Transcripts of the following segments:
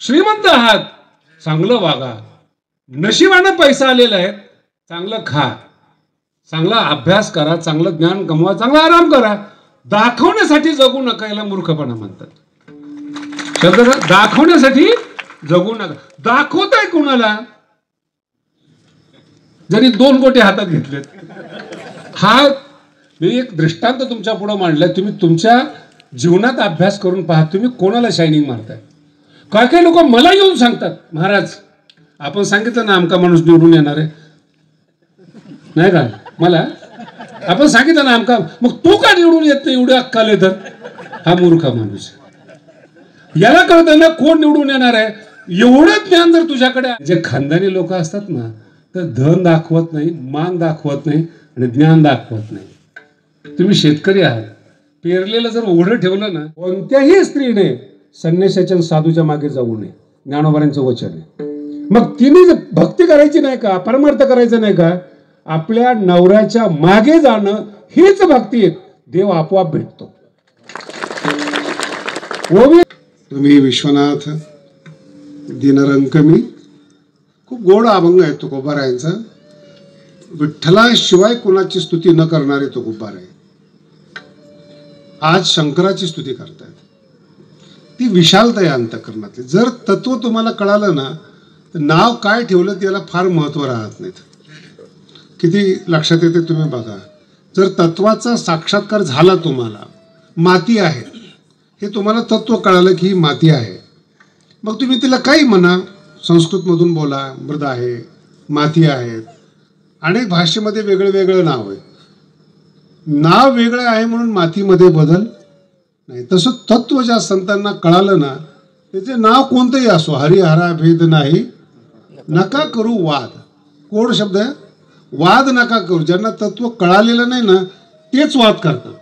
श्रीमंत आहात, चांगलं वागा. नशिबानं पैसा आलेला आहे, चांगलं खा, चांगला अभ्यास करा, चांगलं ज्ञान कमवा, चांगला आराम करा. दाखवण्यासाठी जगू नका, याला मूर्खपणा म्हणतात. शब्द दाखवण्यासाठी जगू नका. दाखवताय कोणाला? जरी 2 गोटे हातात घेतलेत. हा मी एक दृष्टांत तुमच्या पुढे मांडलाय. तुम्ही तुमच्या जीवनात अभ्यास करून पहा, तुम्ही कोणाला शायनिंग मारताय. काय काय लोक मला येऊन सांगतात, महाराज आपण सांगितलं ना आमका माणूस निवडून येणार आहे, नाही का? मला आपण सांगितलं ना आमका, मग तू का निवडून येत नाही? एवढे अक्कल आहे तर हा मूर्ख माणूस. याला कळतं ना कोण निवडून येणार आहे. एवढं ज्ञान जर तुझ्याकडे. जे खानदानी लोक असतात ना, तर धन दाखवत नाही, मान दाखवत नाही आणि ज्ञान दाखवत नाही. तुम्ही शेतकरी आहात, पेरलेलं जर उघडं ठेवलं ना, कोणत्याही स्त्रीने संन्यासाच्या साधूच्या मागे जाऊ नये, ज्ञानोबारांचं वचन आहे. मग तिने भक्ती करायची नाही का, परमार्थ करायचं नाही का? आपल्या नवऱ्याच्या मागे जाणं हीच भक्ती आहे. देव आपोआप भेटतो. तुम्ही विश्वनाथ दिनरंकमी, खूप गोड अभंग आहे तुकोबारायांचा. विठ्ठलाशिवाय कोणाची स्तुती न करणारे तुकोबार आहे. आज शंकराची स्तुती करतायत. ती विशालता आहे अंतःकरणातली. जर तत्व तुम्हाला कळालं ना, तर नाव काय ठेवलं त्याला फार महत्व राहत नाहीत. किती लक्षात येते तुम्ही बघा. जर तत्वाचा साक्षात्कार झाला, तुम्हाला माती आहे हे तुम्हाला तत्व कळालं की ही माती आहे, मग तुम्ही तिला काही म्हणा, संस्कृतमधून बोला, मृद आहे, माती आहेत, अनेक भाषेमध्ये वेगळं वेगळं नाव आहे. नाव वेगळं आहे म्हणून मातीमध्ये बदल नाही. तसं तत्व ज्या संतांना कळालं ना, त्याचे नाव कोणतंही असो, हरिहरा भेद नाही, नका करू वाद. कोड शब्द आहे, वाद नका करू. ज्यांना तत्व कळालेलं नाही ना, तेच वाद करतात.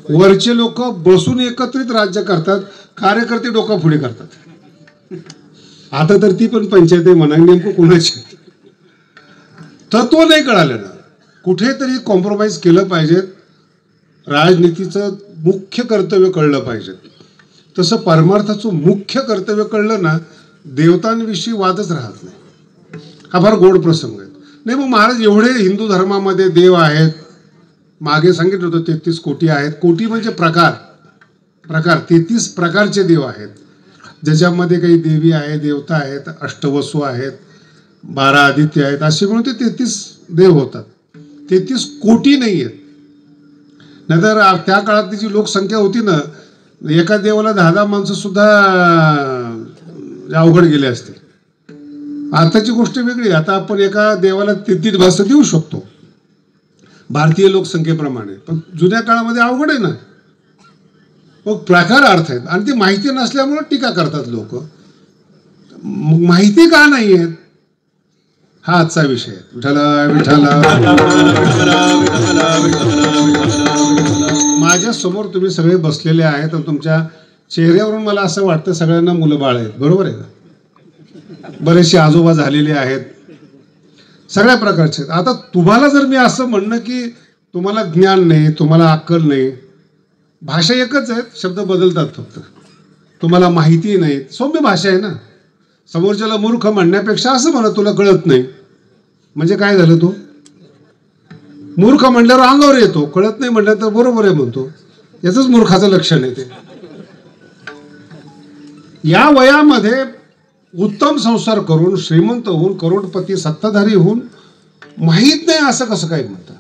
वरचे लोक बसून एकत्रित राज्य करतात, कार्यकर्ते डोका पुढे करतात. आता तर ती पण पंचायत आहे म्हणा, नेमकं कुणाची. तत्व नाही कळालं ना, कुठेतरी कॉम्प्रोमाइज केलं पाहिजे. राजनीतीचं मुख्य कर्तव्य कळलं पाहिजे. तसं परमार्थाचं मुख्य कर्तव्य कळलं ना, देवतांविषयी वादच राहत नाही. हा फार गोड प्रसंग आहे. नाही मग महाराज एवढे हिंदू धर्मामध्ये देव आहेत, मागे सांगितलं होतं 33 कोटी आहेत. कोटी म्हणजे प्रकार, 33 प्रकारचे देव आहेत, ज्याच्यामध्ये काही देवी आहे, देवता आहेत, अष्टवसू आहेत, 12 आदित्य आहेत, असे म्हणून ते 33 देव होतात. 33 कोटी नाही आहेत. नाहीतर त्या काळातली जी लोकसंख्या होती ना, एका देवाला 10 माणसं सुद्धा अवघड गेले असते. आताची गोष्ट वेगळी. आता आपण एका देवाला 33 भाषा देऊ शकतो भारतीय लोकसंख्येप्रमाणे, पण जुन्या काळामध्ये अवघड आहे ना. मग प्रकार अर्थ आहेत आणि ती माहिती नसल्यामुळे टीका करतात लोक. माहिती का नाही आहेत हा आजचा विषय आहे. विठ्ठला विठ्ठला. माझ्या समोर तुम्ही सगळे बसलेले आहेत आणि तुमच्या चेहऱ्यावरून मला असं वाटतं सगळ्यांना मुलं बाळ आहेत. बरोबर आहे का? बरेचसे आजोबा झालेले आहेत, सगळ्या प्रकारचे. आता तुम्हाला जर मी असं म्हणणं की तुम्हाला ज्ञान नाही, तुम्हाला अक्कल नाही, भाषा एकच आहे, शब्द बदलतात फक्त. तुम्हाला माहिती नाही, सौम्य भाषा आहे ना. समोरच्याला मूर्ख म्हणण्यापेक्षा असं म्हणा तुला कळत नाही, म्हणजे काय झालं? तो मूर्ख म्हणल्यावर अंगावर येतो, कळत नाही म्हणल्यानंतर बरोबर आहे म्हणतो. याचंच मूर्खाचं लक्षण आहे ते. या वयामध्ये उत्तम संसार करून, श्रीमंत होऊन, करोडपती सत्ताधारी होऊन माहीत नाही असं कसं काय म्हणतात?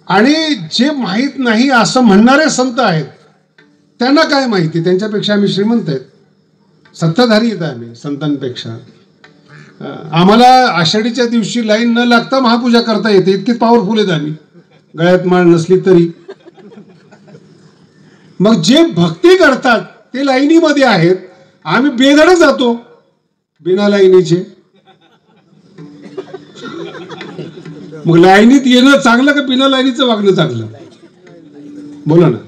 आणि जे माहीत नाही असं म्हणणारे संत आहेत त्यांना काय माहिती? त्यांच्यापेक्षा आम्ही श्रीमंत आहेत, सत्ताधारी आहेत आम्ही संतांपेक्षा. आम्हाला आषाढीच्या दिवशी लाईन न लागता महापूजा करता येते, इतके पॉवरफुल आहेत आम्ही, गळ्यात माळ नसली तरी. मग जे भक्ती करतात ते लाईनीमध्ये आहेत, आम्ही बेधडक जातो बिना लाईनीचे. मग लाईनीत येणं चांगलं का बिना लाईनीचं वागणं चांगलं? बोला ना.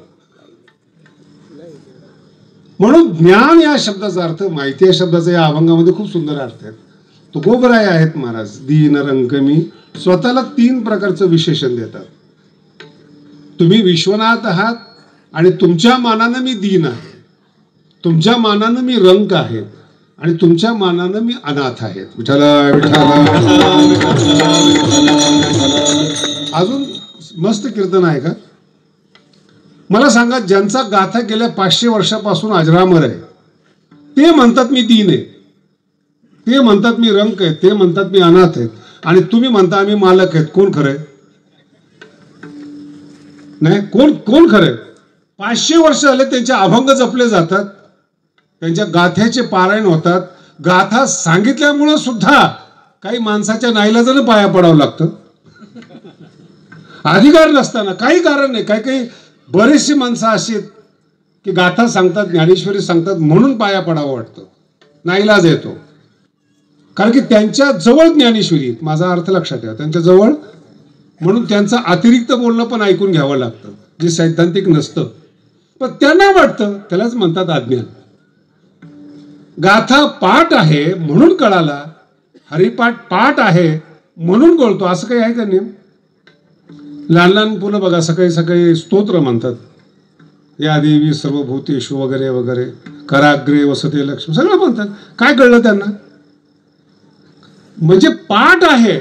म्हणून ज्ञान या शब्दाचा अर्थ, माहिती या शब्दाचा या अभंगामध्ये खूप सुंदर अर्थ आहे. तुकोबराय आहेत महाराज. दीन रंकमी स्वतःला 3 प्रकारचं विशेषण देतात. तुम्ही विश्वनाथ आहात आणि तुमच्या मानानं मी दीन आहे. तुमच्या मानानं मी रंक आहे आणि तुमच्या मानानं मी अनाथ आहे. विठ्ठला विठ्ठला. अजून मस्त कीर्तन आहे का? मला सांगा, ज्यांचा गाथा गेल्या 500 वर्षापासून अजरामर आहे ते म्हणतात मी दीन आहे, ते म्हणतात मी रंक आहे, ते म्हणतात मी अनाथ आहे, आणि तुम्ही म्हणता आम्ही मालक आहेत. कोण खरंय? नाही, कोण खरंय? 500 वर्ष झाले त्यांचे अभंग जपले जातात, त्यांच्या गाथ्याचे पारायण होतात. गाथा सांगितल्यामुळं सुद्धा काही माणसाच्या नाईलाजानं पाया पडावं लागतं. अधिकार नसताना काही कारण नाही. काही बरेचशी माणसं अशी आहेत की गाथा सांगतात, ज्ञानेश्वरी सांगतात म्हणून पाया पडावं वाटतं, नाईलाज येतो. कारण की त्यांच्या जवळ ज्ञानेश्वरी, माझा अर्थ लक्षात ठेवा, त्यांच्या जवळ, म्हणून त्यांचं अतिरिक्त बोलणं पण ऐकून घ्यावं लागतं जे सैद्धांतिक नसतं. पण त्यांना वाटतं, त्यालाच म्हणतात अज्ञान. गाथा पाठ आहे म्हणून कळाला, हरिपाठ पाठ आहे म्हणून कळतो, असं काही आहे का नियम? लहान लहान मुलं बघा सकाळी सकाळी स्तोत्र म्हणतात, या देवी सर्वभूतेषु वगैरे वगैरे, कराग्रे वसते लक्ष्मी, सगळं म्हणतात. काय कळलं त्यांना? म्हणजे पाठ आहे.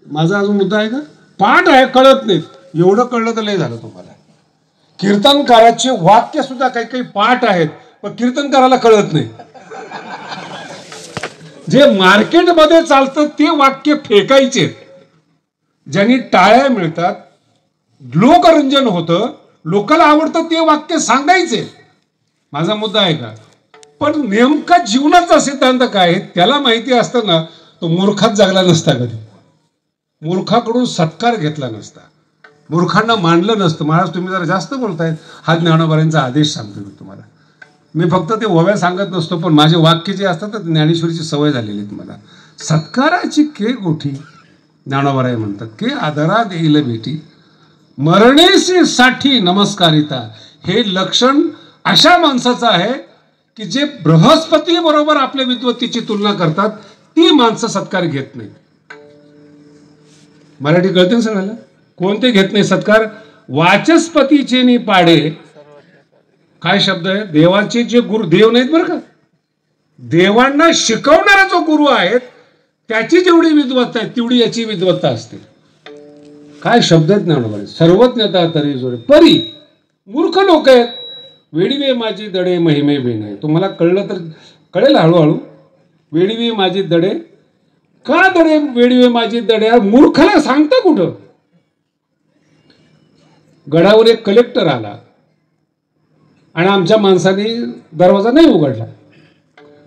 माझा अजून मुद्दा आहे का? पाठ आहे, कळत नाहीत. एवढं कळलं तर लय झालं तुम्हाला. कीर्तनकाराचे वाक्य सुद्धा काही काही पाठ आहेत, पण कीर्तनकाराला कळत नाही. जे मार्केटमध्ये चालतं ते वाक्य फेकायचे, ज्यांनी टाळ्या मिळतात, लोकरंजन होतं, लोकांना आवडतं ते वाक्य सांगायचे. माझा मुद्दा आहे का? पण नेमका जीवनाचा सिद्धांत काय त्याला माहिती असताना तो मूर्खात जगला नसता, कधी मूर्खाकडून सत्कार घेतला नसता, मूर्खांना मानलं नसतं. महाराज तुम्ही जरा जास्त बोलतायत, हा ज्ञानोबारांचा आदेश सांगतो मी तुम्हाला. मी फक्त ते ओव्या सांगत नसतो, पण माझे वाक्य जे असतात तर ज्ञानेश्वरीची सवय झालेली आहे मला. सत्काराची के गोठी, ज्ञानोबाराय म्हणतात, के आदरा देईल भेटी, मरणेसी साठी नमस्कारिता. हे लक्षण अशा माणसाचं आहे की जे बृहस्पती बरोबर आपल्या विद्वत्तेची तुलना करतात, ती माणसं सत्कार घेत नाही. मराठी कळते ना सगळ्याला? कोणते घेत नाही सत्कार? वाचस्पतीचे नि पाडे. काय शब्द आहे? देवाचे जे गुरु, देव नाहीत बरं का, देवांना शिकवणारा जो गुरु आहे त्याची जेवढी विद्वत्ता आहे तेवढी याची विद्वत्ता असते. काय शब्द आहेत ज्ञानोबा? सर्वज्ञता तरी जोडे परी. मूर्ख लोक आहेत. वेडीवे माझी दडे महिमे बेणे. तुम्हाला कळलं तर कळेल हळूहळू. वेडीवे माझी दडे, का दडे वेडीवे माझी दडे? मूर्खाला सांगता कुठं? गडावर एक कलेक्टर आला आणि आमच्या माणसाने दरवाजा नाही उघडला.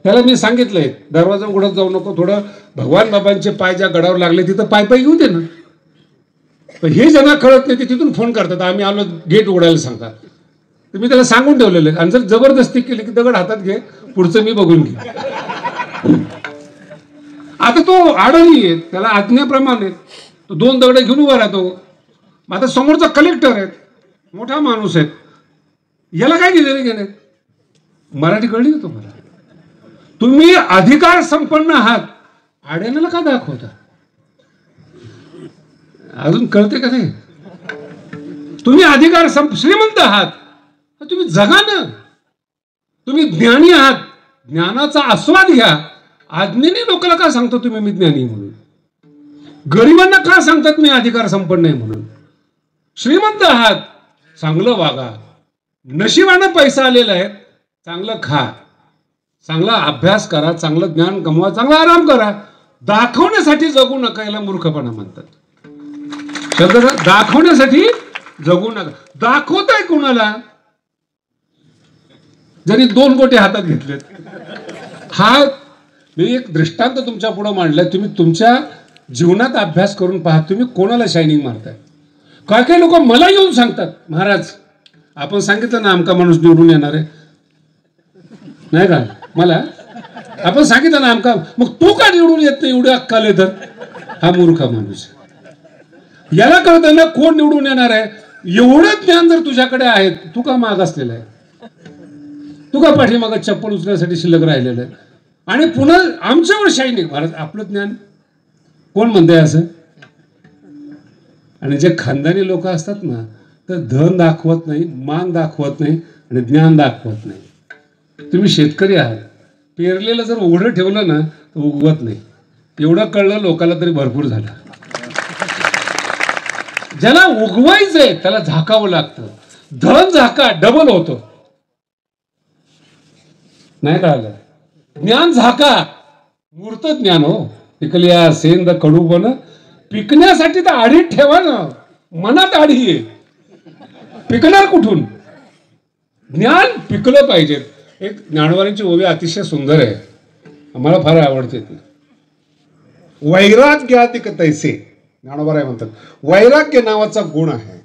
त्याला मी सांगितलंय दरवाजा उघडत जाऊ नको, थोडं भगवान बाबांचे पाय ज्या गडावर लागले तिथं पाय पाय घेऊ दे ना. पण हे ज्यांना कळत नाही ते तिथून फोन करतात, आम्ही आलो गेट उघडायला सांगतात. तर मी त्याला सांगून ठेवलेलं आहे, आणि जर जबरदस्ती केली की दगड हातात घे, पुढचं मी बघून घे. आता तो आडणी आहे, त्याला आज्ञेप्रमाणे तो 2 दगड घेऊन उभा राहतो. आता समोरचा कलेक्टर आहे, मोठा माणूस आहे, याला काय घेणे? मराठी कळली का तुम्हाला? तुम्ही अधिकार संपन्न आहात, आड्याला का दाखवता? अजून कळते का नाही? तुम्ही अधिकार श्रीमंत आहात, तुम्ही जगा ना. तुम्ही ज्ञानी आहात, ज्ञानाचा आस्वाद घ्या. आज्ञेने लोकांना का सांगतो तुम्ही मी ज्ञानी म्हणून? गरिबांना का सांगतात मी अधिकार संपन्न आहे म्हणून? श्रीमंत आहात, चांगलं वागा. नशिबानं पैसा आलेला आहे, चांगलं खा, चांगला अभ्यास करा, चांगलं ज्ञान कमवा, चांगला आराम करा. दाखवण्यासाठी जगू नका, याला मूर्खपणा म्हणतात. शब्द दाखवण्यासाठी जगू नका. दाखवताय कुणाला? ज्यांनी 2 गोटे हातात घेतलेत. हा मी एक दृष्टांत तुमच्या पुढे मांडलाय. तुम्ही तुमच्या जीवनात अभ्यास करून पहा, तुम्ही कोणाला शायनिंग मारताय. काय काय लोक मला येऊन सांगतात, महाराज आपण सांगितलं ना आमका माणूस निवडून येणार आहे, नाही का? मला आपण सांगितलं ना आमका, मग तू का निवडून येत नाही? एवढे अक्कल आहे तर हा मूर्ख माणूस. याला कळतं ना कोण निवडून येणार आहे. एवढं ज्ञान जर तुझ्याकडे आहे, तू का माग असलेला आहे? तू का पाठीमागं चप्पल उचलण्यासाठी शिल्लक राहिलेलं आहे? आणि पुन्हा आमच्यावर शायनिंग. महाराज आपलं ज्ञान कोण म्हणतंय असं? आणि जे खानदानी लोक असतात ना, तर धन दाखवत नाही, मान दाखवत नाही आणि ज्ञान दाखवत नाही. तुम्ही शेतकरी आहात, पेरलेलं जर उघडं ठेवलं ना तर उगवत नाही. एवढं कळलं लोकांना तरी भरपूर झालं. ज्याला उगवायचंय त्याला झाकावं लागतं. धन झाका डबल होतं. नाही कळालं? ज्ञान झाका मूर्त ज्ञान हो. पिकल्या सेंद कडूपण पिकण्यासाठी तर आडीत ठेवा ना. मनात आडी आहे, पिकणार कुठून? ज्ञान पिकलं पाहिजे. एक ज्ञानवारांची ओवी अतिशय सुंदर आहे, मला फार आवडते ती. वैराग्याधिक तैसे, ज्ञानोबा म्हणतात वैराग्य नावाचा गुण आहे,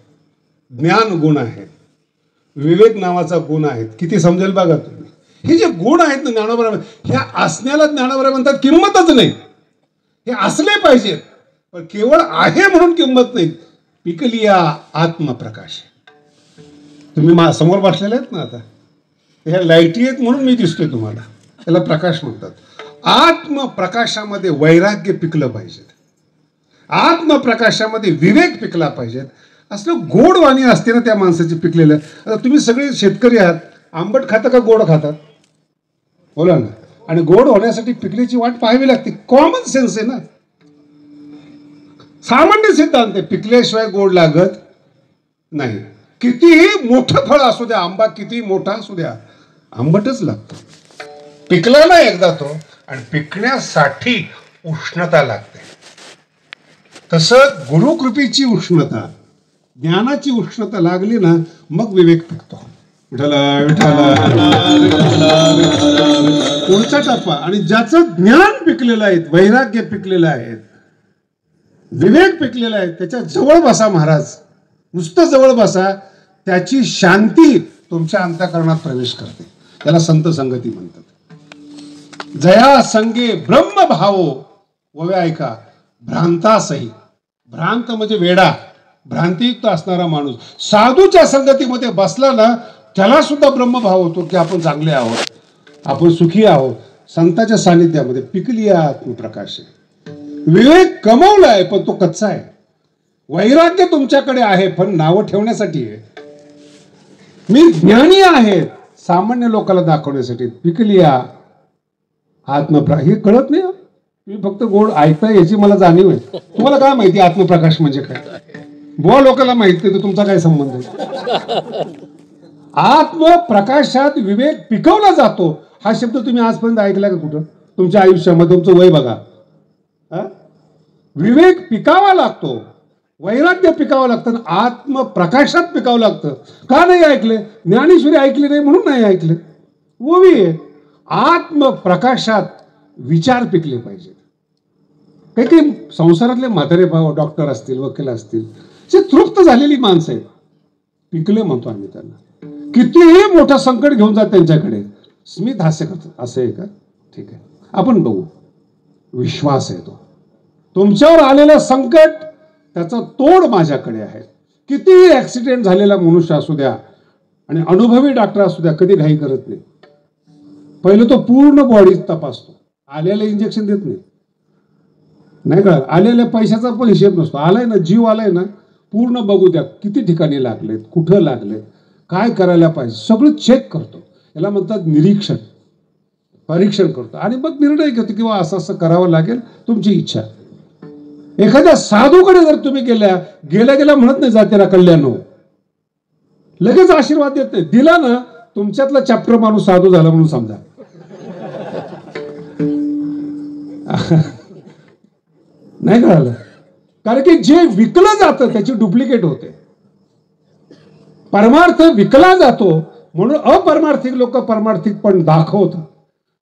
ज्ञान गुण आहे, विवेक नावाचा गुण आहे. किती समजेल बघा तुम्ही. हे जे गुण आहेत ना ज्ञानोबा, ह्या असण्याला ज्ञानोबा म्हणतात किंमतच नाही. हे असले पाहिजेत, पण केवळ आहे म्हणून किंमत नाही. पिकलिया आत्मप्रकाश. तुम्ही समोर बसलेले आहेत ना, आता ह्या लाईटी आहेत म्हणून मी दिसतोय तुम्हाला, त्याला प्रकाश म्हणतात. आत्मप्रकाशामध्ये वैराग्य पिकलं पाहिजे, आत्मप्रकाशामध्ये विवेक पिकला पाहिजे. असलं गोड वाणी असते ना त्या माणसाची पिकलेलं. आता तुम्ही सगळे शेतकरी आहात, आंबट खाता का गोड खातात? बोला ना. आणि गोड होण्यासाठी पिकण्याची वाट पाहावी लागते. कॉमन सेन्स आहे ना, सामान्य सिद्धांत आहे. पिकल्याशिवाय गोड लागत नाही. कितीही मोठं फळ असू द्या, आंबा कितीही मोठा असू द्या, आंबटच लागतो. पिकला ना एकदा तो, आणि पिकण्यासाठी उष्णता लागते. तसं गुरुकृपेची उष्णता, ज्ञानाची उष्णता लागली ना, मग विवेक पिकतो. विठ्ठला विठ्ठला. पुढचा टप्पा. आणि ज्याचं ज्ञान पिकलेलं आहे, वैराग्य पिकलेलं आहे, विवेक पिकलेला आहे, त्याच्या जवळ बसा महाराज. नुसतं जवळ बसा, त्याची शांती तुमच्या अंतःकरणात प्रवेश करते. त्याला संत संगती म्हणतात. जया संगे ब्रह्म भावो ववे ऐका भ्रांतासही. भ्रांत म्हणजे वेडा, भ्रांतियुक्त असणारा माणूस साधूच्या संगतीमध्ये बसला ना, त्याला सुद्धा ब्रह्मभाव होतो की आपण चांगले आहोत, आपण सुखी आहोत. संतांच्या सानिध्यामध्ये पिकली आत्मप्रकाश आहे. विवेक कमवलाय पण तो कच्चा आहे. वैराग्य तुमच्याकडे आहे पण नावं ठेवण्यासाठी आहे. मी ज्ञानी आहे सामान्य लोकांना दाखवण्यासाठी. पिकली आत्मप्रकाश हे कळत नाही. तुम्ही फक्त गोड ऐकताय याची मला जाणीव आहे. तुम्हाला काय माहिती आत्मप्रकाश म्हणजे काय? बुवा लोकांना माहिती, तर तुमचा काय संबंध आहे? आत्मप्रकाशात विवेक पिकवला जातो. हा शब्द तुम्ही आजपर्यंत ऐकला का कुठं तुमच्या आयुष्यामध्ये? तुमचं वय बघा. विवेक पिकावा लागतो, वैराग्य पिकावं लागतं, आत्मप्रकाशात पिकावं लागतं. का नाही ऐकले? ज्ञानेश्वरी ऐकले नाही म्हणून नाही ऐकले. ओवी आहे. आत्मप्रकाशात विचार पिकले पाहिजे. काही काही संसारातले म्हातारे भाव डॉक्टर असतील, वकील असतील, जे तृप्त झालेली माणसं आहेत, पिकले म्हणतो आम्ही त्यांना. कितीही मोठं संकट घेऊन जात त्यांच्याकडे स्मित हास्य करतात. असं आहे का? ठीक आहे, आपण बघू. विश्वास आहे तो. तुमच्यावर आलेलं संकट त्याचा तोड माझ्याकडे आहे. कितीही ऍक्सिडेंट झालेला मनुष्य असू द्या आणि अनुभवी डॉक्टर असू द्या, कधी घाई करत नाही. पहिलं तो पूर्ण बॉडी तपासतो. आलेलं इंजेक्शन देत नाही, नाही का? आलेल्या पैशाचा पण हिशेब नसतो. आलाय ना, जीव आलाय ना, पूर्ण बघू द्या किती ठिकाणी लागलेत, कुठं लागलेत, काय करायला पाहिजे, सगळं चेक करतो. याला म्हणतात निरीक्षण, परीक्षण करतो. आणि मग निर्णय घेतो किंवा असं असं करावं लागेल, तुमची इच्छा. एखाद्या साधूकडे जर तुम्ही गेल्या गेल्या म्हणत नाही जातेला कल्याण, लगेच आशीर्वाद देत नाही. दिला ना, तुमच्यातला चॅप्टर माणूस साधू झाला म्हणून समजा. नाही कळालं? कारण की जे विकलं जातं त्याची डुप्लिकेट होते. परमार्थ विकला जातो म्हणून अपरमार्थिक लोक परमार्थिक पण दाखवतात.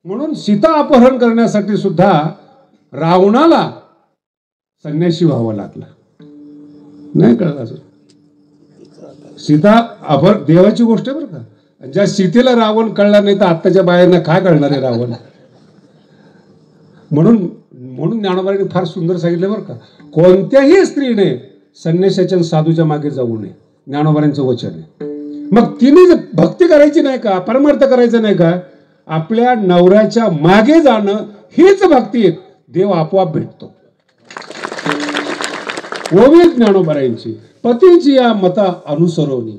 म्हणून सीता अपहरण करण्यासाठी सुद्धा रावणाला संन्यासी व्हावं लागलं. नाही कळलं? सीता अपहरण देवाची गोष्ट आहे बरं का. ज्या सीतेला रावण कळला नाही तर आत्ताच्या बायांना काय कळणार आहे रावण. म्हणून ज्ञानोबांनी फार सुंदर सांगितलं बरं का, कोणत्याही स्त्रीने संन्यासाच्या साधूच्या मागे जाऊ नये. ज्ञानोबांचं वचन आहे. मग तिने भक्ती करायची नाही का, परमार्थ करायचं नाही का, आपल्या नवऱ्याच्या मागे जाणं हीच भक्ती आहे. देव आपोआप भेटतो. ओवी ज्ञानोबांची पतीची या मता अनुसरवणी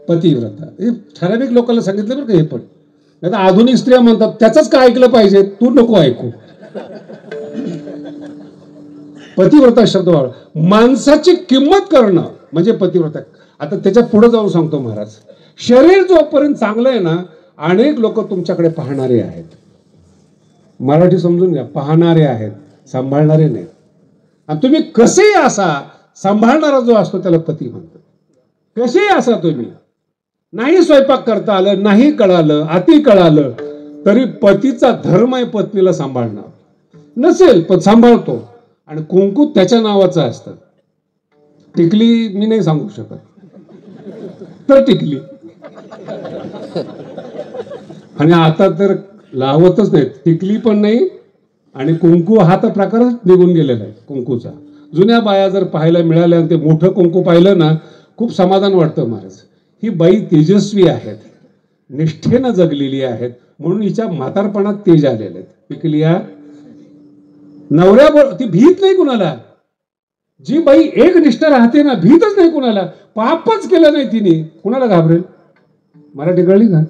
पतिव्रता. हे ठराविक लोकांना सांगितलं बरं का. हे पण नाही तर आधुनिक स्त्रिया म्हणतात त्याचंच काय ऐकलं पाहिजे, तू नको ऐकू. पतिव्रता शब्द वापर, माणसाची किंमत करणं म्हणजे पतिव्रता. आता त्याच्या पुढे जाऊन सांगतो महाराज, शरीर जोपर्यंत चांगलं आहे ना, अनेक लोक तुमच्याकडे पाहणारे आहेत. मराठी समजून घ्या, पाहणारे आहेत, सांभाळणारे नाहीत. आणि तुम्ही कसेही असा, सांभाळणारा जो असतो त्याला पती म्हणतात. कसेही असा तुम्ही, नाही स्वयंपाक करता आलं, नाही कळालं, अति कळालं, तरी पतीचा धर्म आहे पत्नीला सांभाळणार. नसेल पण सांभाळतो. आणि कुंकू त्याच्या नावाचं असतं. टिकली मी नाही सांगू शकत, तर टिकली. आणि आता तर लावतच नाहीत, टिकली पण नाही आणि कुंकू हा तर प्रकारच निघून गेलेला आहे कुंकूचा. जुन्या बाया जर पाहायला मिळाल्या आणि ते मोठं कुंकू पाहिलं ना, खूप समाधान वाटतं महाराज. ही बाई तेजस्वी आहेत, निष्ठेनं जगलेली आहेत, म्हणून हिच्या म्हातारपणात तेज आलेले आहेत. टिकली या नवऱ्याबरोबर ती भीत नाही कुणाला. जी बाई एक निष्ठ राहते ना, भीतच नाही कुणाला, पापच केलं नाही तिने, कुणाला घाबरेल. मराठी कळली का?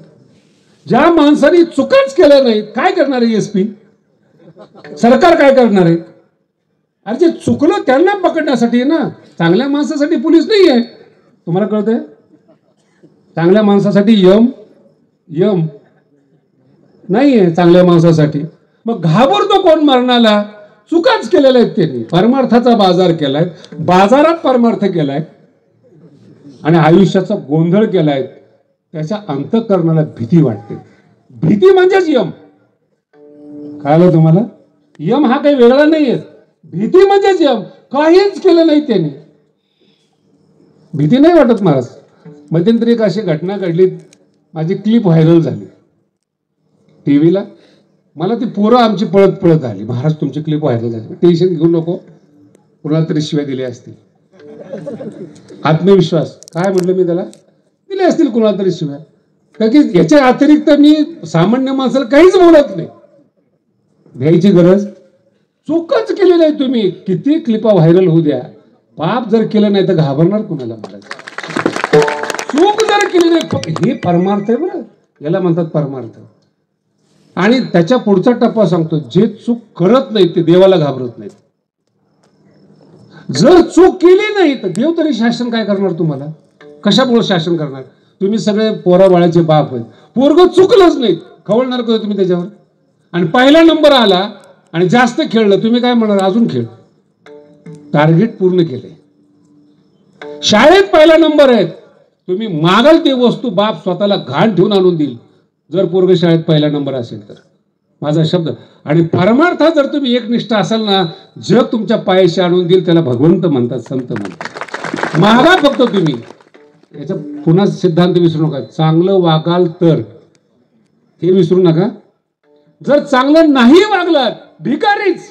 ज्या माणसाने चुकाच केल्या नाही, काय करणार आहे एसपी, सरकार काय करणार आहे? अरे जे चुकलं त्यांना पकडण्यासाठी ना, चांगल्या माणसासाठी पोलीस नाही आहे. तुम्हाला कळतंय? चांगल्या माणसासाठी यम नाहीये चांगल्या माणसासाठी. मग घाबरतो कोण मरणाला? चुकाच केलेल्या आहेत त्यांनी. परमार्थाचा बाजार केलाय, बाजारात परमार्थ केलाय आणि आयुष्याचा गोंधळ केलाय. त्याच्या अंतःकरणाला भीती वाटते. भीती म्हणजेच यम. कळलं तुम्हाला? यम हा काही वेगळा नाहीये, भीती म्हणजेच यम. काहीच केलं नाही त्यांनी, भीती नाही वाटत महाराज. मध्यंतरी एक अशी घटना घडली, माझी क्लिप व्हायरल झाली टीव्हीला. मला ती पोरं आमची पळत पळत आली, महाराज तुमची क्लिप व्हायरल झाली. टेन्शन घेऊ नको, कुणाला तरी शिव्या दिल्या असतील. आत्मविश्वास काय म्हटलं मी त्याला, दिले असतील कुणाला तरी शिव्या. कारण की याच्या अतिरिक्त मी सामान्य माणसाला काहीच बोलत नाही. भ्यायची गरज. चूकच केली नाही तुम्ही, किती क्लिपा व्हायरल होऊ द्या, पाप जर केलं नाही तर घाबरणार कुणाला महाराज. चूक जर केली नाही, हे परमार्थ आहे बरं, याला म्हणतात परमार्थ. आणि त्याच्या पुढचा टप्पा सांगतो, जे चूक करत नाही ते देवाला घाबरत नाहीत. जर चूक केली नाही तर देव तरी शासन काय करणार तुम्हाला? कशामुळे शासन करणार? तुम्ही सगळे पोरा बाळाचे बाप आहेत. पोरग चुकलंच नाही, खवळणार का तुम्ही त्याच्यावर? आणि पहिला नंबर आला आणि जास्त खेळलं, तुम्ही काय म्हणणार? अजून खेळ. टार्गेट पूर्ण केले. शाळेत पहिला नंबर आहेत, तुम्ही मागाल ते वस्तू बाप स्वतःला घाण ठेवून आणून देईल, जर पोरग शाळेत पहिला नंबर असेल तर. माझा शब्द. आणि परमार्थात जर तुम्ही एकनिष्ठ असाल ना, जग तुमच्या पायाशी आणून देईल. त्याला भगवंत म्हणतात, संत म्हणतात. मागा फक्त तुम्ही. याचा पुन्हा सिद्धांत विसरू नका, चांगलं वागाल तर, हे विसरू नका. जर चांगलं नाही वागलात, भिकारीच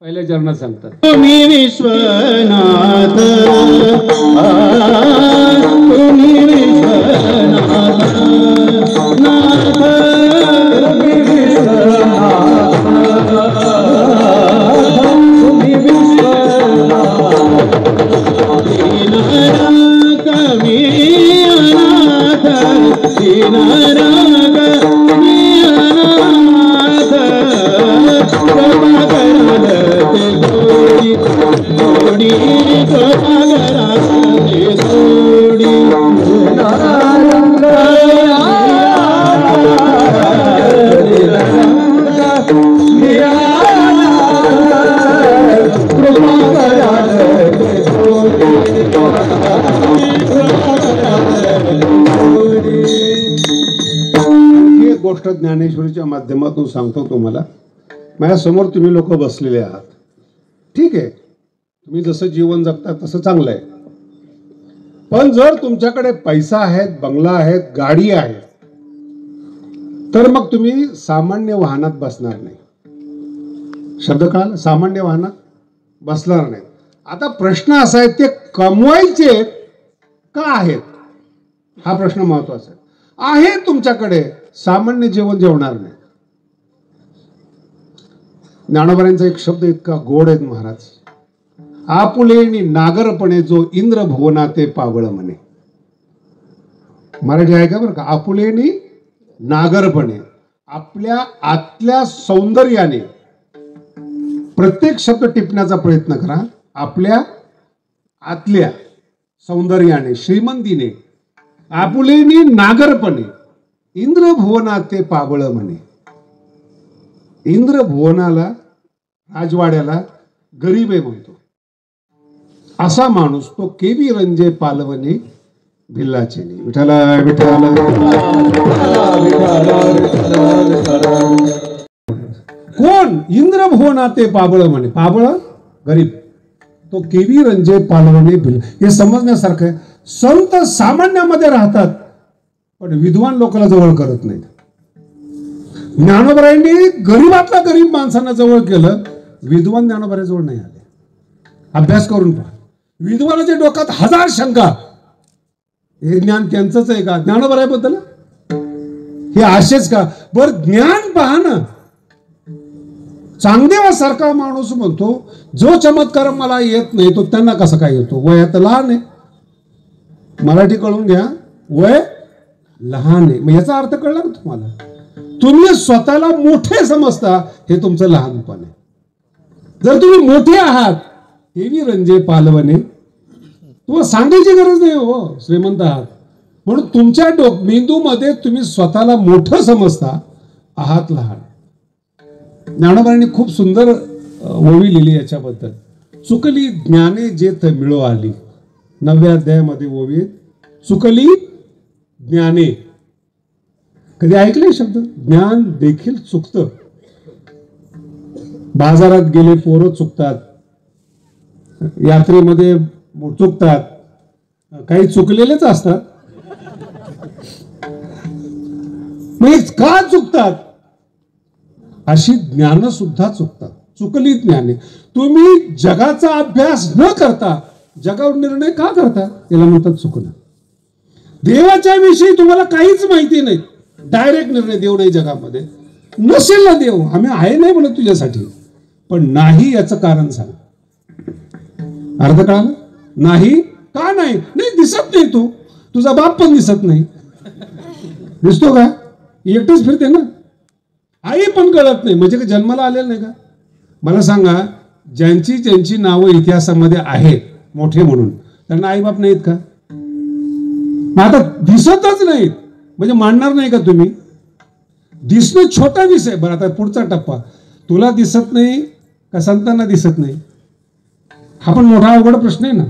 पहिल्या चरणात सांगतात. तुम्ही विश्वनाथ, तुम्ही विश्वनाथ, नाथ तुम्ही विश्वनाथ, तुम्ही विश्वनाथ. दीनराग मी अनाथ, दीनराग मी अनाथ, कृपा कराल ते गोडी गोडी, कृपा कराल ते गोडी. गोष्ट ज्ञानेश्वरीच्या माध्यमातून सांगतो तुम्हाला. माझ्या समोर तुम्ही लोक बसलेले आहात, ठीक आहे, तुम्ही जसं जीवन जगता तसं चांगलं आहे. पण जर तुमच्याकडे पैसा आहे, बंगला आहे, गाडी आहे, तर मग तुम्ही सामान्य वाहनात बसणार नाही. शब्द कळाला? सामान्य वाहनात बसणार नाही. आता प्रश्न असा आहे, ते कमवायचे का आहेत, हा प्रश्न महत्वाचा आहे. आहे तुमच्याकडे, सामान्य जेवण जेवणार नाही. ज्ञानोबांचा एक शब्द इतका गोड आहे महाराज, आपुलेनी नागरपणे जो इंद्र भुवनाते पावळ म्हणे. मराठी आहे का बरं का? आपुलेनी नागरपणे, आपल्या आतल्या सौंदर्याने प्रत्येक शब्द टिपण्याचा प्रयत्न करा. आपल्या आतल्या सौंदर्याने, श्रीमंतीने, आपुलेनी नागरपणे इंद्रभुवना ते पाबळ म्हणे. इंद्रभुवनाला, राजवाड्याला गरीब आहे म्हणतो. असा माणूस तो केवी रंजे पालवणे भिल्लाचेने. विठाला विठाला. कोण? इंद्रभुवना ते पाबळ म्हणे. पाबळ गरीब, तो केवी रंजे पालवणे भिल्ला. हे समजण्यासारखं आहे. संत सामान्यामध्ये राहतात पण विद्वान लोकांना जवळ करत नाहीत. ज्ञानोबरायांनी गरीबातल्या गरीब माणसांना जवळ केलं, विद्वान ज्ञानोबरा जवळ नाही आले. अभ्यास करून पहा. विद्वानाच्या डोक्यात हजार शंका. हे ज्ञान त्यांचंच आहे का? ज्ञानोबराबद्दल हे आशेच का? बर ज्ञान पहा ना. चांगदेवासारखा माणूस म्हणतो जो चमत्कार मला येत नाही तो त्यांना कसा काय येतो? वयात लहान आहे. मराठी कळून घ्या, वय लहान आहे. मग याचा अर्थ कळला ना तुम्हाला? तुम्ही स्वतःला मोठे समजता, हे तुमचं लहानपण आहे. जर तुम्ही मोठे आहात, हेवी रंजे पालवणे, तुम्हाला सांगायची गरज नाही हो, श्रीमंत आहात म्हणून. तुमच्या मेंदूमध्ये तुम्ही स्वतःला मोठं समजता, आहात लहान. ज्ञानोबांनी खूप सुंदर ओवी लिहिली याच्याबद्दल. चुकली ज्ञाने जेथ मिळो आली. 9व्या अध्यायामध्ये ओवी, चुकली ज्ञाने. कधी ऐकले शब्द? ज्ञान देखील चुकतं. बाजारात गेले पोरं चुकतात, यात्रेमध्ये चुकतात, काही चुकलेलेच असतात. मग का चुकतात? अशी ज्ञान सुद्धा चुकतात. चुकली ज्ञाने. तुम्ही जगाचा अभ्यास न करता जगावर निर्णय का करता? याला म्हणतात चुकणं. देवाच्या विषयी तुम्हाला काहीच माहिती नाही, डायरेक्ट निर्णय. देव नाही जगामध्ये, नसेल ना देव, आम्ही आहे नाही म्हणत तुझ्यासाठी, पण नाही याचं कारण सांग. अर्थ कळाला? नाही का? नाही दिसत नाही. तू, तुझा बाप पण दिसत नाही. दिसतो का? एकटंच फिरते ना. आई पण कळत नाही. म्हणजे जन्माला आलेलं नाही का? मला सांगा, ज्यांची नावं इतिहासामध्ये आहेत मोठे म्हणून, त्यांना आई बाप नाहीत का? आता दिसतच नाहीत म्हणजे मानणार नाही का तुम्ही? दिसणं छोटा विषय. बरं, आता पुढचा टप्पा. तुला दिसत नाही का संतांना दिसत नाही? हा पण मोठा अवघड प्रश्न आहे ना.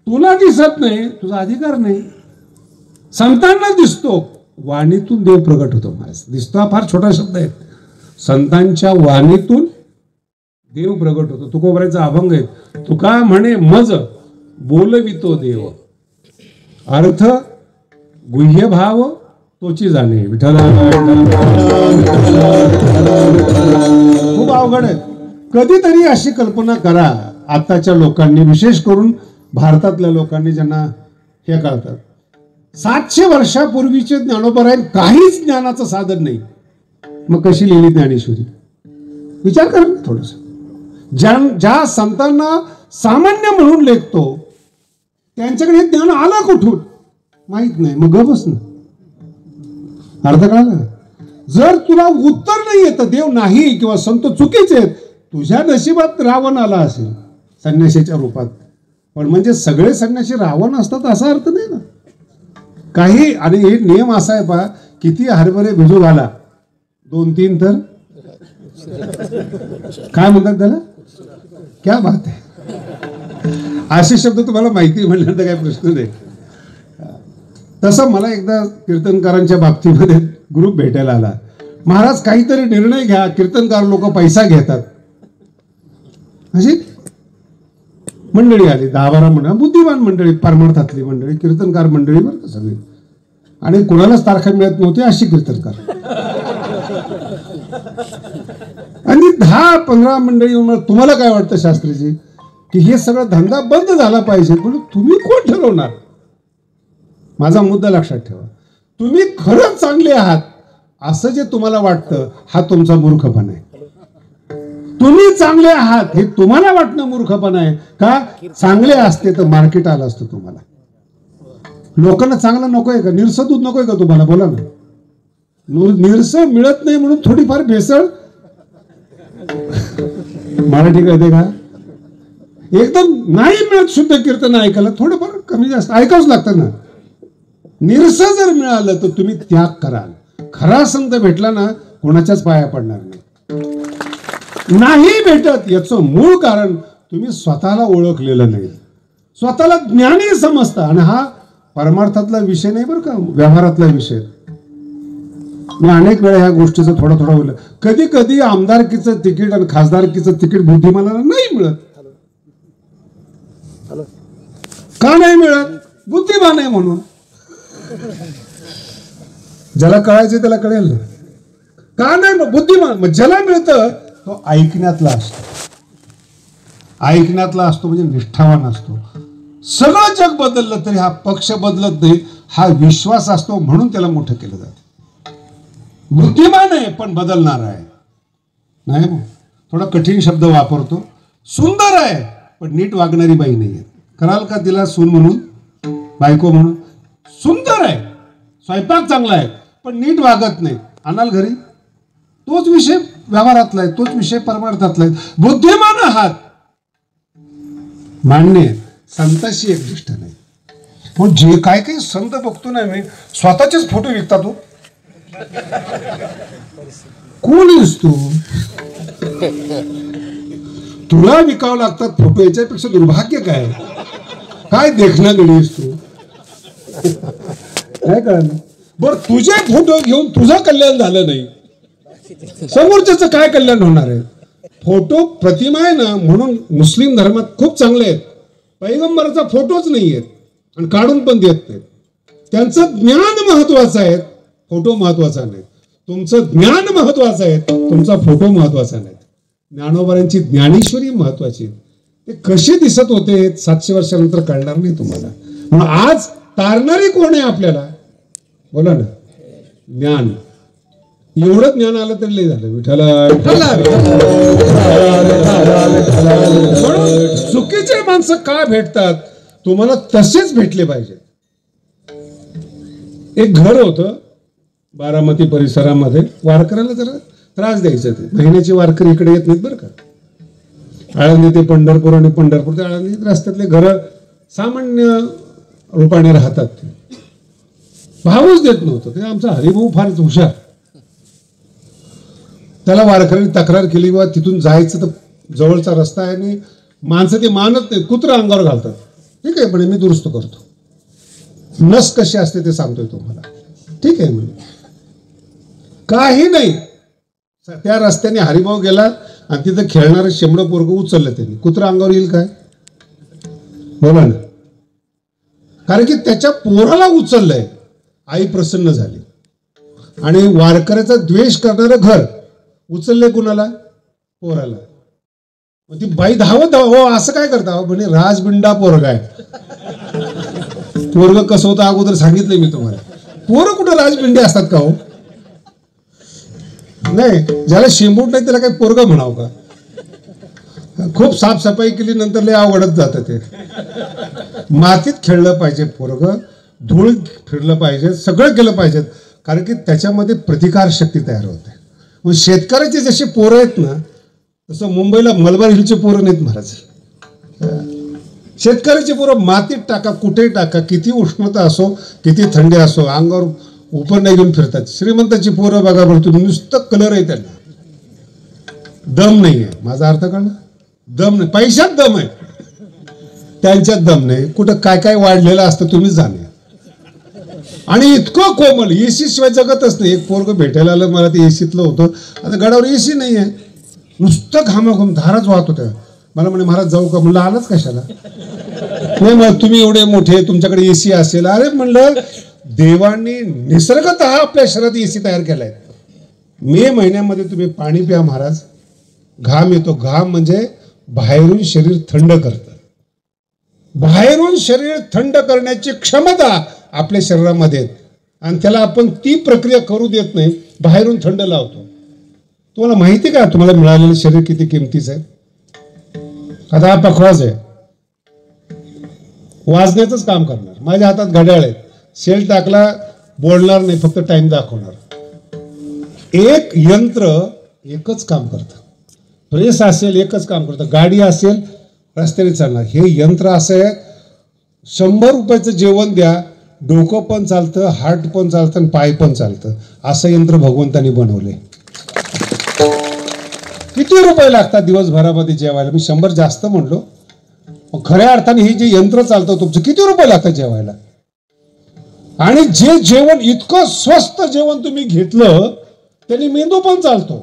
तुला दिसत नाही, तुझा अधिकार नाही. संतांना दिसतो, वाणीतून देव प्रगट होतो. दिसतो हा फार छोटा शब्द आहे. संतांच्या वाणीतून देव प्रगट होतो. तुकोबराचा अभंग आहे. तुका म्हणे मज बोलवितो देव, अर्थ गुह्य भाव तोची जाणे. विठ्ठला. खूप अवघड आहे. कधीतरी अशी कल्पना करा, आताच्या लोकांनी, विशेष करून भारतातल्या लोकांनी ज्यांना हे कळतात, 700 वर्षापूर्वीचे ज्ञानोबराय काहीच ज्ञानाचं साधन नाही, मग कशी लिहिली ज्ञानेश्वरी? विचार करा थोडस. ज्या संतांना सामान्य म्हणून लेखतो त्यांच्याकडे ज्ञान आला कुठून माहित नाही, मग गबस ना. अर्थ कळाला? जर तुला उत्तर नाही येत, देव नाही किंवा संत चुकीचे आहेत, तुझ्या नशिबात रावण आला असेल संन्यासीच्या रूपात, पण म्हणजे सगळे संन्यासी रावण असतात असा अर्थ नाही ना. काही, आणि हे नियम असा आहे पहा, किती हरभरे भिजू घाला, 2-3 तर काय म्हणतात त्याला, क्या बात आहे. असे शब्द तुम्हाला माहिती म्हणल्यानंतर काही प्रश्न नाही. तसं मला एकदा कीर्तनकारांच्या बाबतीमध्ये ग्रुप भेटायला आला. महाराज काहीतरी निर्णय घ्या, कीर्तनकार लोक पैसा घेतात. अशी मंडळी आली, 10-12 मंडळी, बुद्धिमान मंडळी, परमार्थातली मंडळी, कीर्तनकार मंडळी बरं का सगळी. आणि कोणालाच तारखा मिळत नव्हती अशी कीर्तनकार. आणि 10-15 मंडळी, तुम्हाला काय वाटतं शास्त्रीजी की हे सगळं धंदा बंद झाला पाहिजे, पण तुम्ही कोण ठरवणार? माझा मुद्दा लक्षात ठेवा. तुम्ही खरंच चांगले आहात असं जे तुम्हाला वाटतं, हा तुमचा मूर्खपणा आहे. तुम्ही चांगले आहात हे तुम्हाला वाटणं मूर्खपणा आहे. का? चांगले असते तर मार्केट आलं असतं तुम्हाला. लोकांना चांगलं नकोय का? निरसदूत नकोय का तुम्हाला? बोला ना. निरसं मिळत नाही म्हणून थोडीफार भेसळ. मराठी कळते का? एकदम नाही मिळत शुद्ध कीर्तन ऐकायला थोडंफार कमी जास्त ऐकावंच लागतं ना. निरसं जर मिळालं तर तुम्ही त्याग कराल. खरा संत भेटला ना कोणाच्याच पाया पडणार नाही. नाही भेटत याचं मूळ कारण तुम्ही स्वतःला ओळखलेलं नाही, स्वतःला ज्ञानी समजता. आणि हा परमार्थातला विषय नाही बरं का, व्यवहारातला विषय. मी अनेक वेळा ह्या गोष्टीचं थोडं बोललं. कधी कधी आमदारकीचं तिकीट आणि खासदारकीचं तिकीट बुद्धिमानाला नाही मिळत. का नाही मिळत? बुद्धिमान आहे म्हणून. ज्याला कळायचं त्याला कळेल ना. का नाही? बुद्धिमान. मग ज्याला मिळतं तो ऐकण्यातला असतो. ऐकण्यातला असतो म्हणजे निष्ठावान असतो. सगळं जग बदललं तरी हा पक्ष बदलत नाही, हा विश्वास असतो म्हणून त्याला मोठं केलं जातं. बुद्धिमान आहे पण बदलणार आहे नाही. मग थोडा कठीण शब्द वापरतो. सुंदर आहे पण नीट वागणारी बाई नाही आहे. कराल का तिला सून म्हणून, बायको म्हणून? सुंदर आहे, स्वयंपाक चांगला आहे पण नीट वागत नाही, आणाल घरी? तोच विषय व्यवहारातला आहे, तोच विषय परमार्थातला आहे. बुद्धिमान आहात मान्य, संताशी एक दृष्ट नाही. पण जे काय काही संत बघतो ना मी, स्वतःचेच फोटो विकतात. हो कोण आहेस तू? तुला विकावं लागतात फोटो, याच्यापेक्षा दुर्भाग्य काय? काय देखना गणेश तू? काय कळलं? बर तुझे फोटो घेऊन तुझं कल्याण झालं नाही, समोरच्याचं काय कल्याण होणार आहे? फोटो प्रतिमा आहे ना म्हणून मुस्लिम धर्मात खूप चांगले आहेत. पैगंबराचा फोटोच नाही आहेत आणि काढून पण देत नाहीत. त्यांचं ज्ञान महत्वाचं आहे, फोटो महत्वाचा नाही. तुमचं ज्ञान महत्वाचं आहे, तुमचा फोटो महत्वाचा नाही. ज्ञानोबांची ज्ञानेश्वरी महत्वाची. ते कसे दिसत होते 700 वर्षानंतर कळणार नाही तुम्हाला. म्हणून आज तारणारी कोण आहे आपल्याला? बोला ना. ज्ञान. एवढं ज्ञान आलं तरी लय झालं. विठ्ठला चुकीचे माणसं का भेटतात? तुम्हाला तसेच भेटले पाहिजे. एक घर होतं बारामती परिसरामध्ये, वारकऱ्याला जरा त्रास द्यायचं. ते महिन्याची वारकरी इकडे येत नाहीत बरं का. आळंदी ते पंढरपूर आणि पंढरपूर ते आळंदी रस्त्यातले घर सामान्य रूपाने राहतात. ते भावच देत नव्हतं. ते आमचा हरिभाऊ फारच हुशार. त्याला वारकऱ्यांनी तक्रार केली बा तिथून जायचं तर जवळचा रस्ता आहे आणि माणसं ते मानत नाही, कुत्रा अंगावर घालतात. ठीक आहे पण मी दुरुस्त करतो. नस कशी असते ते सांगतोय तुम्हाला. ठीक आहे म्हणजे काही नाही. त्या रस्त्याने हरिभाऊ गेला आणि तिथं खेळणारं शेंबडं पोरगं उचललं त्यांनी. कुत्रा अंगावर येईल काय? बोला ना. कारण की त्याच्या पोराला उचललंय. आई प्रसन्न झाली. आणि वारकऱ्याचा द्वेष करणारं घर उचलले कुणाला? पोराला. मग ती बाई धावत हो असं काय करता? म्हणे राजबिंडा पोरगा आहे. पोरग कसं होतं अगोदर सांगितलंय मी तुम्हाला. पोरं कुठं राजबिंडे असतात का हो? नाही. ज्याला शेंबूट नाही त्याला काही पोरग म्हणावं का? खूप साफसफाई केली नंतर लय अवघडत जातं ते. मातीत खेळलं पाहिजे पोरग, धूळ फिरलं पाहिजे, सगळं केलं पाहिजे. कारण की त्याच्यामध्ये प्रतिकार शक्ती तयार होते. मग शेतकऱ्याचे जसे पोरं आहेत ना तसं मुंबईला मलबार हिलचे पोरं नाहीत महाराज. शेतकऱ्याचे पोरं मातीत टाका, कुठेही टाका, किती उष्णता असो किती थंडी असो, अंगावर उपर नाही घेऊन फिरतात. श्रीमंताची पोरं बघा बरं तुम्ही, नुसतं कलर आहे त्यांना, दम नाही आहे. माझा अर्थ कळला? दम नाही. पैशात दम आहे, त्यांच्यात दम नाही. कुठं काय काय वाढलेलं असतं तुम्हीच जाणे. आणि इतकं कोमल, एसी शिवाय जगतच नाही. एक पोरग भेटायला आलं मला, ते एसीतलं होतं. आता गडावर एसी नाही आहे, नुसतं घामाघूम धाराच वाहत होत्या. मला म्हणे महाराज जाऊ का? म्हणलं आलाच कशाला? नाही मग तुम्ही एवढे मोठे, तुमच्याकडे एसी असेल. अरे म्हणलं देवांनी निसर्गतः आपल्या शरीरात एसी तयार केलाय. मे महिन्यामध्ये तुम्ही पाणी प्या महाराज, घाम येतो. घाम म्हणजे बाहेरून शरीर थंड करतं. बाहेरून शरीर थंड करण्याची क्षमता आपल्या शरीरामध्ये आणि त्याला आपण ती प्रक्रिया करू देत नाही, बाहेरून थंड लावतो. तुम्हाला माहिती का तुम्हाला मिळालेलं शरीर किती किमतीचं आहे? आता हा पखवाज आहे, वाजण्याचंच काम करणार. माझ्या हातात घड्याळ आहे, सेल टाकला बोलणार नाही, फक्त टाइम दाखवणार. एक यंत्र एकच काम करतं, प्रेस असेल एकच काम करतं, गाडी असेल रस्त्याने चालणार. हे यंत्र असं आहे, 100 रुपयाचं जेवण द्या, डोकं पण चालतं, हार्ट पण चालतं आणि पाय पण चालतं. असं यंत्र भगवंतानी बनवले. किती रुपये लागतात दिवसभरामध्ये जेवायला? मी 100 जास्त म्हणलो, खऱ्या अर्थाने हे जे यंत्र चालतं तुमचं, किती रुपये लागतात जेवायला? आणि जे जेवण इतकं स्वस्त जेवण तुम्ही घेतलं त्यांनी मेंदू पण चालतो,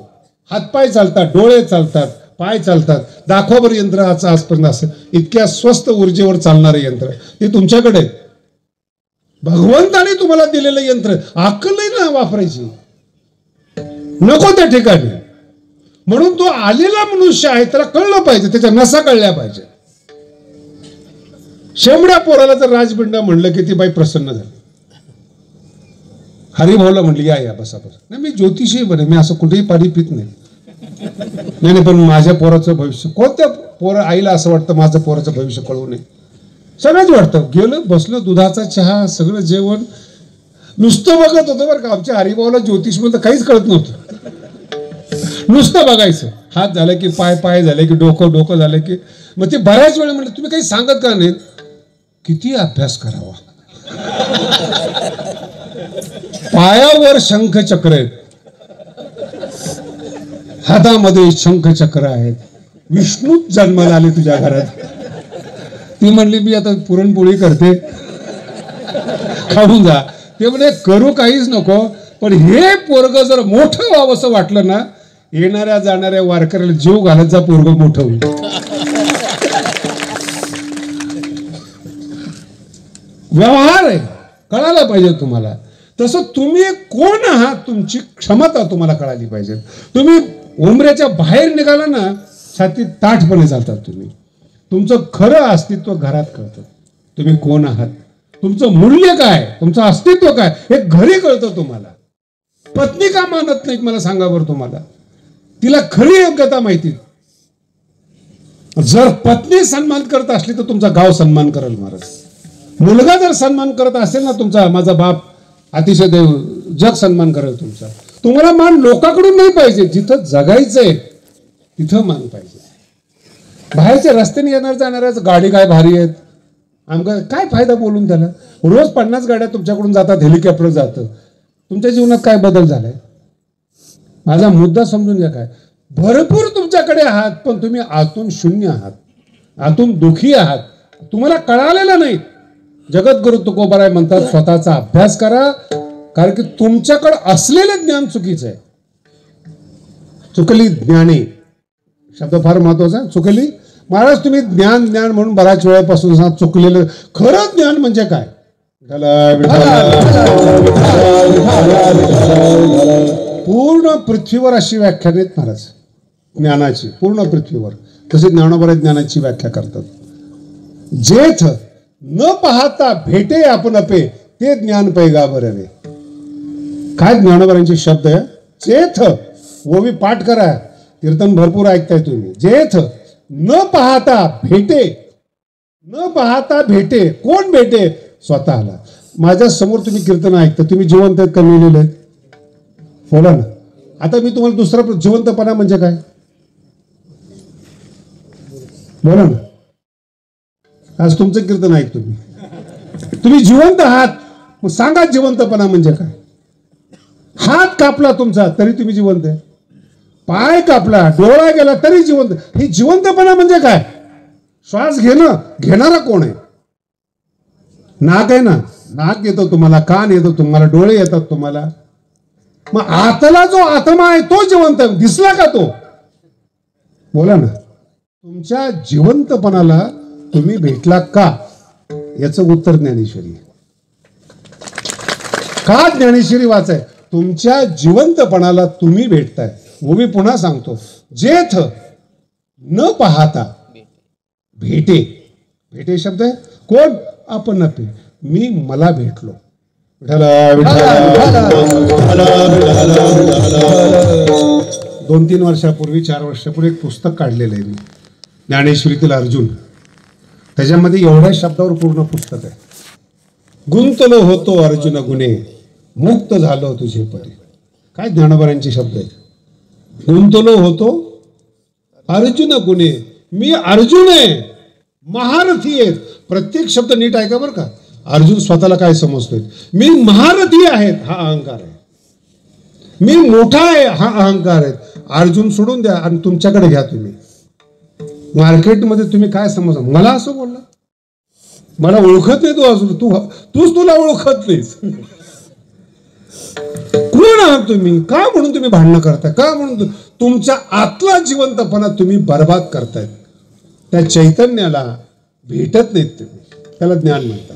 हातपाय चालतात, डोळे चालतात, पाय चालतात. दाखवा बरं यंत्र आजपर्यंत असं इतक्या स्वस्त ऊर्जेवर चालणारे यंत्र ते तुमच्याकडे. भगवंताने तुम्हाला दिलेलं यंत्र, अक्कल नाही ना वापरायची, नको त्या ठिकाणी. म्हणून तो आलेला मनुष्य आहे, त्याला कळलं पाहिजे, त्याच्या नसा कळल्या पाहिजे. शेमड्या पोराला जर राजबिंडा म्हणलं की ती बाई प्रसन्न झाली. हरिभाऊला म्हणली या बसा बस. नाही मी ज्योतिषी बने, मी असं कुठेही पाणी पित नाही. नाही पण माझ्या पोराचं भविष्य, कोणत्या पोरं आईला असं वाटतं माझं पोराचं भविष्य कळवू नये? सगळंच वाटतं. गेलं बसलं, दुधाचा चहा, सगळं जेवण, नुसतं बघत होतं बरं का. आमच्या हरिभाऊला ज्योतिष म्हणतं काहीच कळत नव्हतं, नुसतं बघायचं. हात झालं की पाय, पाय झाले की डोकं, डोकं झालं की मग ते बऱ्याच वेळ म्हणलं तुम्ही काही सांगत का नाही? किती अभ्यास करावा. पायावर शंख चक्र आहेत, हातामध्ये शंख चक्र आहेत, विष्णूच जन्माला आले तुझ्या घरात. ती म्हणली मी आता पुरणपोळी करते, खाऊन जा. ते म्हणजे करू काहीच नको, पण हे पोरग जर मोठं व्हावं असं वाटलं ना, येणाऱ्या जाणाऱ्या वारकऱ्याला जीव घालत जा, पोरग मोठं होईल. व्यवहार आहे, कळायला पाहिजे तुम्हाला. तसं तुम्ही कोण आहात, तुमची क्षमता तुम्हाला कळाली पाहिजे. तुम्ही उमऱ्याच्या बाहेर निघाला ना, छातीत ताठपणे चालतात तुम्ही. तुमचं खरं अस्तित्व घरात कळतं. तुम्ही कोण आहात, तुमचं मूल्य काय, तुमचं अस्तित्व काय हे घरी कळतं तुम्हाला. पत्नी का मानत नाहीत मला सांगा बरं तुम्हाला? तिला खरी योग्यता माहिती. जर पत्नी सन्मान करत असली तर तुमचा गाव सन्मान करेल महाराज. मुलगा जर सन्मान करत असेल ना तुमचा, माझा बाप अतिशय देव, जग सन्मान करेल तुमचा. तुम्हाला मान लोकांकडून नाही पाहिजे, जिथं जगायचंय तिथं मान पाहिजे. बाहेरच्या रस्त्याने येणार जाणाऱ्या गाडी काय भारी आहेत, आमका काय फायदा बोलून त्याला? रोज 50 गाड्या तुमच्याकडून जातात, हेलिकॉप्टर जातं. तुमच्या जीवनात काय बदल झालाय? माझा मुद्दा समजून घ्या. काय भरपूर तुमच्याकडे आहात, पण तुम्ही आतून शून्य आहात, आतून दुखी आहात, तुम्हाला कळालेलं नाही. जगद्गुरु तुकोबाराय म्हणतात स्वतःचा अभ्यास करा, कारण की तुमच्याकडे असलेलं ज्ञान चुकीचं आहे. चुकली ज्ञानी शब्द फार महत्वाचा आहे. चुकली महाराज, तुम्ही ज्ञान ज्ञान म्हणून बऱ्याच वेळापासून चुकलेलं. खरं ज्ञान म्हणजे काय? पूर्ण पृथ्वीवर अशी व्याख्या देत महाराज ज्ञानाची, पूर्ण पृथ्वीवर. तसे ज्ञानोबा ज्ञानाची व्याख्या करतात. जेथ न पाहता भेटे आपण पे, ते ज्ञान पैगाबर रे. काय ज्ञानोबारांचे शब्द आहे? जेथ, ओवी पाठ करा, कीर्तन भरपूर ऐकताय तुम्ही. जेथ न पाहता भेटे, न पाहता भेटे. कोण भेटे? स्वतःला. माझ्या समोर तुम्ही कीर्तन ऐकता, तुम्ही जिवंत आहेत का मेलेले आहेत? बोला ना. आता मी तुम्हाला दुसरा, जिवंतपणा म्हणजे काय बोला ना. आज तुमचं कीर्तन ऐक तुम्ही जिवंत आहात, मग सांगा जिवंतपणा म्हणजे काय? हात कापला तुमचा तरी तुम्ही जिवंत आहे, पाय कापला, डोळा गेला तरी जिवंत. ही जिवंतपणा म्हणजे काय? श्वास घेणं, घेणारा कोण आहे? नाक आहे ना, नाक येतो तुम्हाला, कान येतो तुम्हाला, डोळे येतात तुम्हाला. मग आतला जो आत्मा आहे तो जिवंत दिसला का तो? बोला ना. तुमच्या जिवंतपणाला तुम्ही भेटला का, याचं उत्तर ज्ञानेश्वरी. का ज्ञानेश्वरी वाचाय? तुमच्या जिवंतपणाला तुम्ही भेटताय. मी पुन्हा सांगतो, जेथ न पाहता भेटे. भेटे शब्द आहे कोण? आपण नपे. मी मला भेटलो. 2-3 वर्षापूर्वी, 4 वर्षापूर्वी एक पुस्तक काढलेलं आहे मी, ज्ञानेश्वरीतील अर्जुन. त्याच्यामध्ये एवढ्या शब्दावर पूर्ण पुस्तक आहे. गुंतलो होतो अर्जुन गुणे, मुक्त झालो तुझे परी. काय ज्ञानोबारांचे शब्द आहेत, गुंतलो होतो अर्जुन गुणे, मी अर्जुन आहे, महारथी आहेत. प्रत्येक शब्द नीट ऐका बरं का. अर्जुन स्वतःला काय समजतोय, मी महारथी आहेत हा अहंकार आहे, मी मोठा आहे हा अहंकार आहे. अर्जुन सोडून द्या आणि तुमच्याकडे घ्या. तुम्ही मार्केटमध्ये तुम्ही काय समजा, मला असं बोलला, मला ओळखत नाही तू अजून, तूच तुला ओळखत नाहीस. कोण आहात तुम्ही, का म्हणून तुम्ही भांडणं करताय, का म्हणून तुमच्या आतला जिवंतपणा तुम्ही बर्बाद करतायत. त्या चैतन्याला भेटत नाहीत तुम्ही, त्याला ज्ञान म्हणतात.